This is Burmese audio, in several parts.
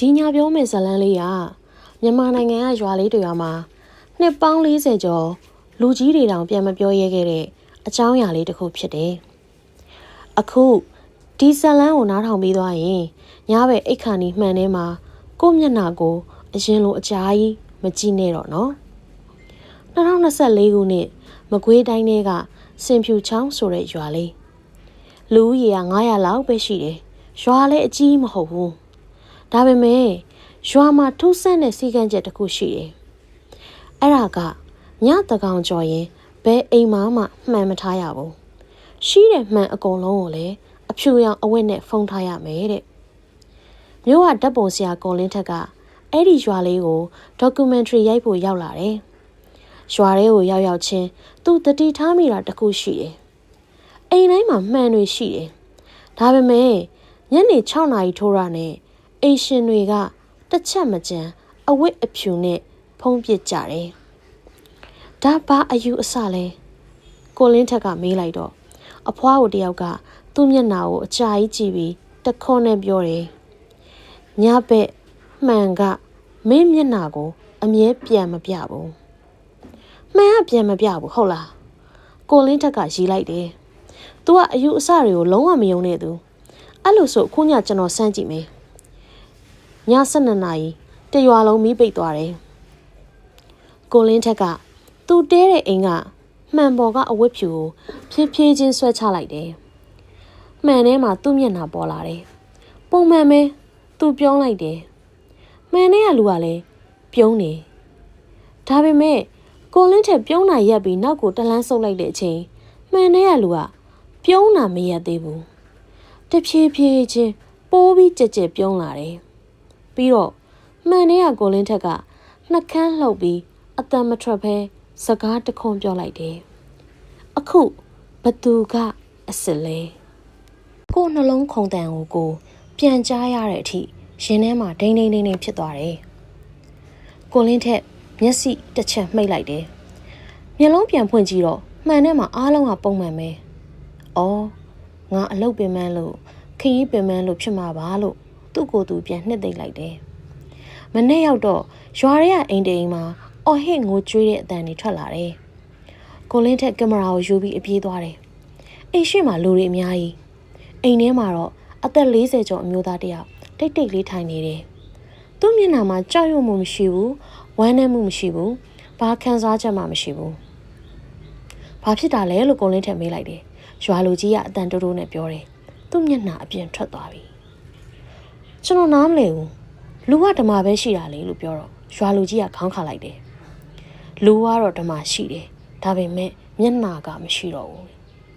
ဒီညာပြောမယ့်ဇလန်းလေးကမြန်မာနိုင်ငံကရွာလေးတွေမှာနှစ်ပေါင်း40ကျော်လူကြီးတွေတောင်ပြန်မပြောရဲခဲ့တဲ့အကြောင်းအရာလေးတစ်ခုဖြစ်တယ်။အခုဒီဇလန်းကိုနားထောင်ပြီးသွားရင်ညဘက်အိတ်ခါနီမှန်ထဲမှာကိုယ့်မျက်နှာကိုအရင်လိုအကြာကြီးမကြည့်နဲ့တော့နော်။2024ခုနှစ်မကွေးတိုင်းထဲကစင်ဖြူချောင်းဆိုတဲ့ရွာလေးလူဦးရေက900လောက်ပဲရှိတယ်။ရွာလည်းအကြီးမဟုတ်ဘူး။ဒါပေမဲ့ရွာမှာထူးဆန်းတဲ့စီကံချက်တစ်ခုရှိတယ်။အဲ့ဒါကညတကောင်ကြော်ရင်ဘယ်အိမ်မှမှန်မထားရဘူး။ရှိတဲ့မှန်အကုန်လုံးကိုလည်းအဖြူရောင်အဝတ်နဲ့ဖုံးထားရမယ်တဲ့။မြို့ကဓာတ်ပုံဆရာကိုလင်းထက်ကအဲ့ဒီရွာလေးကိုဒေါ်ကူမန်ထရီရိုက်ဖို့ရောက်လာတယ်။ရွာလေးကိုရောက်ချင်းသူတတိထားမိတာတခုရှိတယ်။အိမ်တိုင်းမှာမှန်တွေရှိတယ်။ဒါပေမဲ့ညနေ6နာရီထိုးရနဲ့အိမ်ရှင်တွေကတစ်ချက်မကြံအဝတ်အဖြူနဲ့ဖုံးပစ်ကြတယ်။ဒါဘာအယူအဆလဲကိုလင်းထက်ကမေးလိုက်တော့အဖွားကိုတယောက်ကသူ့မျက်နှာကိုအကြာကြီးကြည့်ပြီးတခွန်းနဲ့ပြောတယ်။ညဘက်မှန်ကမင်းမျက်နှာကိုအမြဲပြန်မပြဘူး။မှန်ကပြန်မပြဘူးဟုတ်လား။ကိုလင်းထက်ကရီးလိုက်တယ်။ तू ကအယူအဆတွေကိုလုံးဝမယုံနဲ့သူ။အဲ့လိုဆိုအခုညကျွန်တော်စမ်းကြည့်မယ်။ည12နာရီတရွာလုံးမီးပိတ်သွားတယ်။ကိုလင်းထက်ကသူ့တဲတဲ့အိမ်ကမှန်ပေါ်ကအဝတ်ဖြူကိုဖြည်းဖြည်းချင်းဆွဲချလိုက်တယ်။မှန်ထဲမှာသူ့မျက်နှာပေါ်လာတယ်။ပုံမှန်ပဲသူပြုံးလိုက်တယ်။မှန်ထဲကလူကလည်းပြုံးနေ။ဒါပေမဲ့ကိုလင်းထက်ပြုံးတာရက်ပြီးနောက်ကိုတလန်းဆုပ်လိုက်တဲ့အချိန်မှန်ထဲကလူကပြုံးတာမရက်သေးဘူး။တဖြည်းဖြည်းချင်းပိုးပြီးကြက်ကြက်ပြုံးလာတယ်။ပြီးတော့မှန်ထဲကကိုလင်းထက်ကနှကန်းလှုပ်ပြီးအတန်မထွက်ဘဲစကားတခွန်းပြောလိုက်တယ်။အခုဘသူကအစ်စ်လဲကိုနှလုံးခုန်တန်ကိုပြန်ကြားရတဲ့အထိရင်ထဲမှာဒိန်းဒိန်းဒိန်းဒိန်းဖြစ်သွားတယ်။ကိုလင်းထက်မျက်စိတစ်ချက်မှိတ်လိုက်တယ်။မျက်လုံးပြန်ဖွင့်ကြည့်တော့မှန်ထဲမှာအားလုံးကပုံမှန်ပဲ။အော်ငါအလုပ်ပင်ပန်းလို့ခရီးပင်ပန်းလို့ဖြစ်မှာပါလို့သူ့ကိုယ်သူပြန်နှစ်သိမ့်လိုက်တယ်။မနေ့ရောက်တော့ရွာရဲကအိမ်တိမ်မှာအော်ဟစ်ငိုကြွေးတဲ့အတန်တွေထွက်လာတယ်။ကိုလင်းထက်ကင်မရာကိုယူပြီးအပြေးသွားတယ်။အိမ်ရှိမှလူတွေအများကြီး။အိမ်ထဲမှာတော့အသက်40ကျော်အမျိုးသားတယောက်တိတ်တိတ်လေးထိုင်နေတယ်။သူ့မျက်နှာမှာကြောက်ရွံ့မှုမရှိဘူး။ဝမ်းနည်းမှုမရှိဘူး။ဘာခံစားချက်မှမရှိဘူး။ဘာဖြစ်တာလဲလို့ကိုလင်းထက်မေးလိုက်တယ်။ရွာလူကြီးကအတန်တိုးတိုးနဲ့ပြောတယ်။သူ့မျက်နှာအပြင်ထွက်သွားပြီ။ကျွန်တော်နားမလည်ဘူး။လူကဓမ္မပဲရှိတာလေလို့ပြောတော့ရွာလူကြီးကခေါင်းခါလိုက်တယ်။လူကတော့ဓမ္မရှိတယ်။ဒါပေမဲ့မျက်နှာကမရှိတော့ဘူး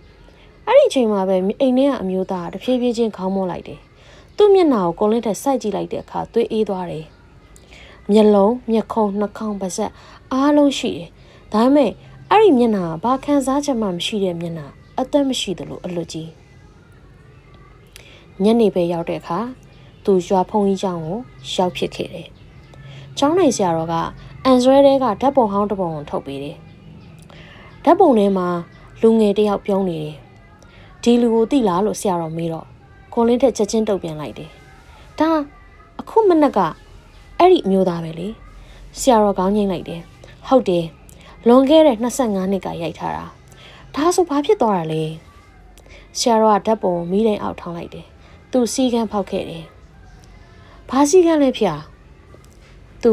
။အဲ့ဒီအချိန်မှာပဲအိမ်ထဲကအမျိုးသားတဖြည်းဖြည်းချင်းခေါင်းမောလိုက်တယ်။သူ့မျက်နှာကိုကိုလင်းထက်စိုက်ကြည့်လိုက်တဲ့အခါသွေးအေးသွားတယ်။မျက်လုံးမျက်ခုံးနှာခေါင်းပါးစပ်အားလုံးရှိတယ်။ဒါပေမဲ့အဲ့ဒီမျက်နှာကဘာခံစားချက်မှမရှိတဲ့မျက်နှာအသက်မရှိသလိုအလွတ်ကြီးညနေပဲရောက်တဲ့အခါသူရွာဖုံကြီးကျောင်းကိုရောက်ဖြစ်ခဲ့တယ်။ကျောင်းနိုင်ဆရာတော်ကအန်ဆွဲတဲကဓာတ်ပုံဟောင်းတစ်ပုံကိုထုတ်ပေးတယ်။ဓာတ်ပုံထဲမှာလူငယ်တစ်ယောက်ပြုံးနေတယ်။ဒီလူကိုသိလားလို့ဆရာတော်မေးတော့ကိုလင်းထက်ချက်ချင်းတုတ်ပြန်လိုက်တယ်။ဒါအခုမနက်ကအဲ့ဒီအမျိုးသားပဲလေ။ဆရာတော်ကောင်းငိမ့်လိုက်တယ်။ဟုတ်တယ်။လွန်ခဲ့တဲ့25နှစ်ကရိုက်ထားတာ။ဒါဆိုဘာဖြစ်သွားတာလဲ။ဆရာတော်ကဓာတ်ပုံမီးတိုင်အောက်ထောင်းလိုက်တယ်။သူစီကန်းဖောက်ခဲ့တယ်။ဘာစီကန်းလဲဖေ။သူ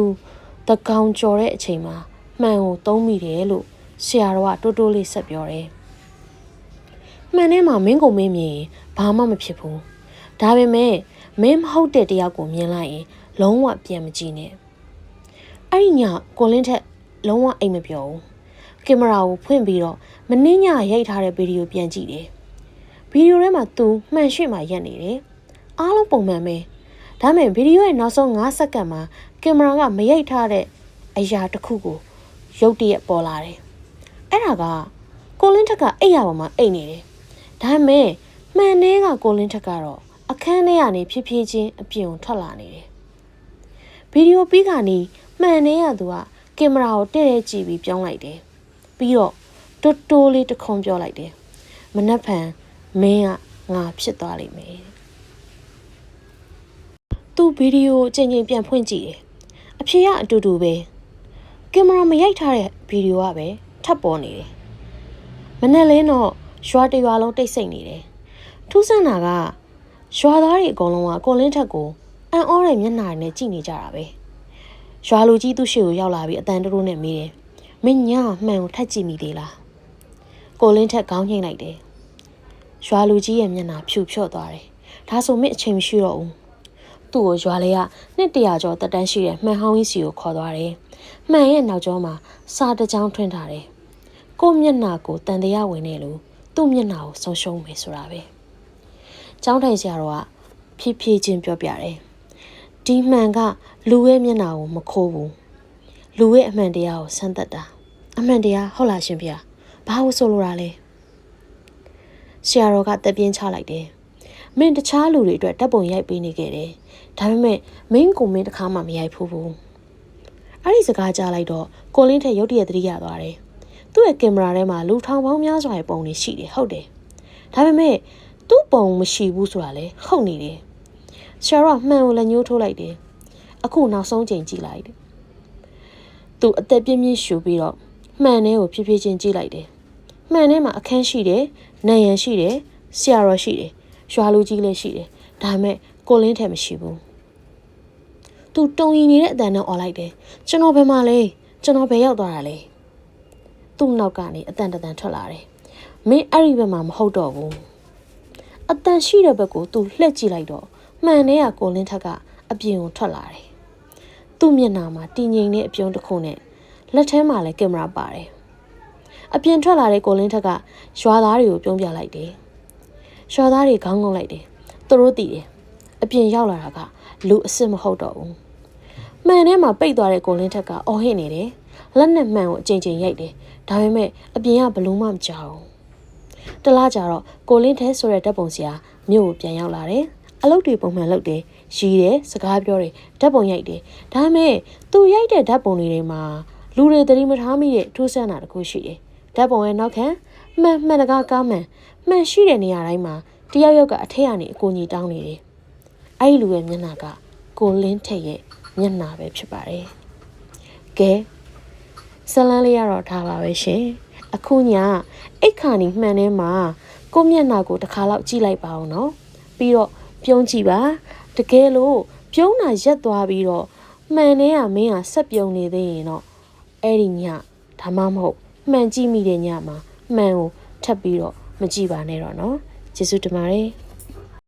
တကောင်ကြော်တဲ့အချိန်မှာမှန်ကိုသုံးမိတယ်လို့ဆရာတော်ကတိုးတိုးလေးဆက်ပြောတယ်။မှန်ထဲမှာမင်းကိုမင်းမြင်ဘာမှမဖြစ်ဘူး။ဒါပေမဲ့မင်းမဟုတ်တဲ့တယောက်ကိုမြင်လိုက်ရင်လုံးဝပြန်မကြည့်နဲ့။အဲ့ဒီညကိုလင်းထက်လုံးဝအိမ်မပြောဘူး။ကင်မရာကိုဖွင့်ပြီးတော့မင်းညရိုက်ထားတဲ့ဗီဒီယိုပြန်ကြည့်တယ်။ဗီဒီယိုထဲမှာသူမှန်ရှိမှရက်နေတယ်။အားလုံးပုံမှန်ပဲ။ဒါပေမဲ့ဗီဒီယိုရဲ့နောက်ဆုံး5စက္ကန့်မှာကင်မရာကမရိုက်ထားတဲ့အရာတစ်ခုကိုရုတ်တရက်ပေါ်လာတယ်။အဲ့ဒါကကိုလင်းထက်ကအိပ်ရပေါ်မှာအိပ်နေတယ်။ဒါပေမဲ့မှန်ထဲကကိုလင်းထက်ကတော့အခန်းထဲကနေဖြည်းဖြည်းချင်းအပြင်ကိုထွက်လာနေတယ်။ဗီဒီယိုပြီးကနေမှန်ထဲကသူကကင်မရာကိုတဲ့တဲ့ကြည့်ပြီးပြောင်းလိုက်တယ်။ပြီးတော့တိုးတိုးလေးတခွန်းပြောလိုက်တယ်။မနှက်ဖန်မင်းကငါဖြစ်သွားလိမ့်မယ်။ သူဗီဒီယိုအချိန်ပြန်ဖွင့်ကြည့်တယ်အဖေကအတူတူပဲကင်မရာမရိုက်ထားတဲ့ဗီဒီယိုကပဲထပ်ပေါ်နေတယ်မနေ့လင်းတော့ရွာတရွာလုံးတိတ်ဆိတ်နေတယ်ထူးဆန်းတာကရွာသားတွေအကုန်လုံးကကိုလင်းထက်ကိုအံ့ဩတဲ့မျက်နှာနဲ့ကြည့်နေကြတာပဲရွာလူကြီးသူ့ရှေ့ကိုရောက်လာပြီးအတန်တိုးနဲ့မေးတယ်မင်းညာမှန်ကိုထက်ကြည့်မိသေးလားကိုလင်းထက်ခေါင်းညှိလိုက်တယ်ရွာလူကြီးရဲ့မျက်နှာဖြူဖြော့သွားတယ်ဒါဆိုမင်းအချိန်မရှိတော့ဘူးသူ့ကိုရွာလေးကနှစ်100ကျော်တက်တန်းရှိတဲ့မှန်ဟောင်းကြီးစီကိုခေါ်သွားတယ်မှန်ရဲ့နောက်ကျောမှာစာတစ်ကြောင်းထွင်းထားတယ်ကိုမျက်နှာကိုတန်တရားဝင်နေလို့သူ့မျက်နှာကိုဆုံးရှုံးမယ်ဆိုတာပဲကျောင်းထိုင်ဆရာတော်ကဖြည်းဖြည်းချင်းပြောပြတယ်ဒီမှန်ကလူရဲ့မျက်နှာကိုမခိုးဘူးလူရဲ့အမှန်တရားကိုဆန်းသက်တာအမှန်တရားဟုတ်လားရှင်ဖေဘာလို့ဆိုလိုတာလဲဆရာတော်ကတက်ပြင်းချလိုက်တယ်မင်းတခြားလူတွေအတွက်ဓာတ်ပုံရိုက်ပေးနေခဲ့တယ်ဒါပေမဲ့မင်းကိုမင်းတစ်ခါမှမရိုက်ဘူးအဲ့ဒီစကားကြားလိုက်တော့ကိုလင်းထက်ရုတ်တရက်သတိရသွားတယ်သူ့ရဲ့ကင်မရာထဲမှာလူထောင်ပေါင်းများစွာရဲ့ပုံတွေရှိတယ်ဟုတ်တယ်ဒါပေမဲ့သူ့ပုံမရှိဘူးဆိုတာလေဟုတ်နေတယ်ဆရာတော်မှန်ကိုလည်းညှိုးထိုးလိုက်တယ်အခုနောက်ဆုံးချိန်ကြည့်လိုက်တယ်သူအသက်ပြင်းပြင်းရှူပြီးတော့မှန်ထဲကိုဖြည်းဖြည်းချင်းကြည့်လိုက်တယ်မှန်ထဲမှာအခန်းရှိတယ်နံရံရှိတယ်ဆရာတော်ရှိတယ်ရွာလူကြီးလည်းရှိတယ်ဒါပေမဲ့ကိုလင်းထဲမရှိဘူးသူတုံရီနေတဲ့အတန်နဲ့អော်လိုက်တယ်ကျွန်တော်ဘယ်မှာလဲကျွန်တော်ဘယ်ရောက်သွားတာလဲသူ့နောက်ကနေအတန်တန်ထွက်လာတယ်မင်းအဲ့ဒီဘက်မှာမဟုတ်တော့ဘူးအတန်ရှိတဲ့ဘက်ကိုသူလှည့်ကြည့်လိုက်တော့မှန်တဲ့ကိုလင်းထက်ကအပြင်ကိုထွက်လာတယ်သူ့မျက်နှာမှာတည်ငြိမ်တဲ့အပြုံးတစ်ခုနဲ့လက်ထဲမှာလည်းကင်မရာပါတယ်အပြင်ထွက်လာတဲ့ကိုလင်းထက်ကရွာသားတွေကိုပြုံးပြလိုက်တယ်ရွာသားတွေခေါင်းငုံလိုက်တယ်သူတို့တည်တယ်အပြင်ရောက်လာတာကလူအစ်စ်မဟုတ်တော့ဘူးမှန်ထဲမှာပိတ်သွားတဲ့ကိုလင်းထက်ကအော်ဟစ်နေတယ်လက်နဲ့မှန်ကိုအချိန်ချင်းရိုက်တယ်ဒါပေမဲ့အပြင်ကဘလို့မှမကြောက်ဘူးတလားကြတော့ကိုလင်းထဲဆိုတဲ့ဓာတ်ပုံဆရာမြို့ကိုပြန်ရောက်လာတယ်အလုပ်တွေပုံမှန်လုပ်တယ်ရီးတယ်စကားပြောတယ်ဓာတ်ပုံရိုက်တယ်ဒါပေမဲ့သူရိုက်တဲ့ဓာတ်ပုံတွေမှာလူတွေသတိမထားမိတဲ့ထူးဆန်းတာတစ်ခုရှိတယ်ဓာတ်ပုံရဲ့နောက်ခံမှန်တကားကားမှန်ရှိတဲ့နေရာတိုင်းမှာတယောက်ယောက်ကအထက်ကနေအကူကြီးတောင်းနေတယ်အဲ့ဒီလူရဲ့မျက်နှာကကိုလင်းထက်ရဲ့မျက်နှာပဲဖြစ်ပါတယ်ကဲဇလန်းလေးရတော့ထားပါပဲရှင်အခုညအိတ်ခါနီမှန်ထဲမှာကိုမျက်နှာကိုတစ်ခါလောက်ကြည့်လိုက်ပါအောင်နော်ပြီးတော့ပြုံးကြည့်ပါတကယ်လို့ပြုံးတာရက်သွားပြီးတော့မှန်ထဲကမင်းကဆက်ပြုံးနေသေးရင်တော့အဲ့ဒီညဒါမှမဟုတ်မှန်ကြည့်မိတဲ့ညမှာမှန်ကိုထပ်ပြီးတော့မကြည့်ပါနဲ့တော့နော်ကျေးဇူးတင်ပါတယ်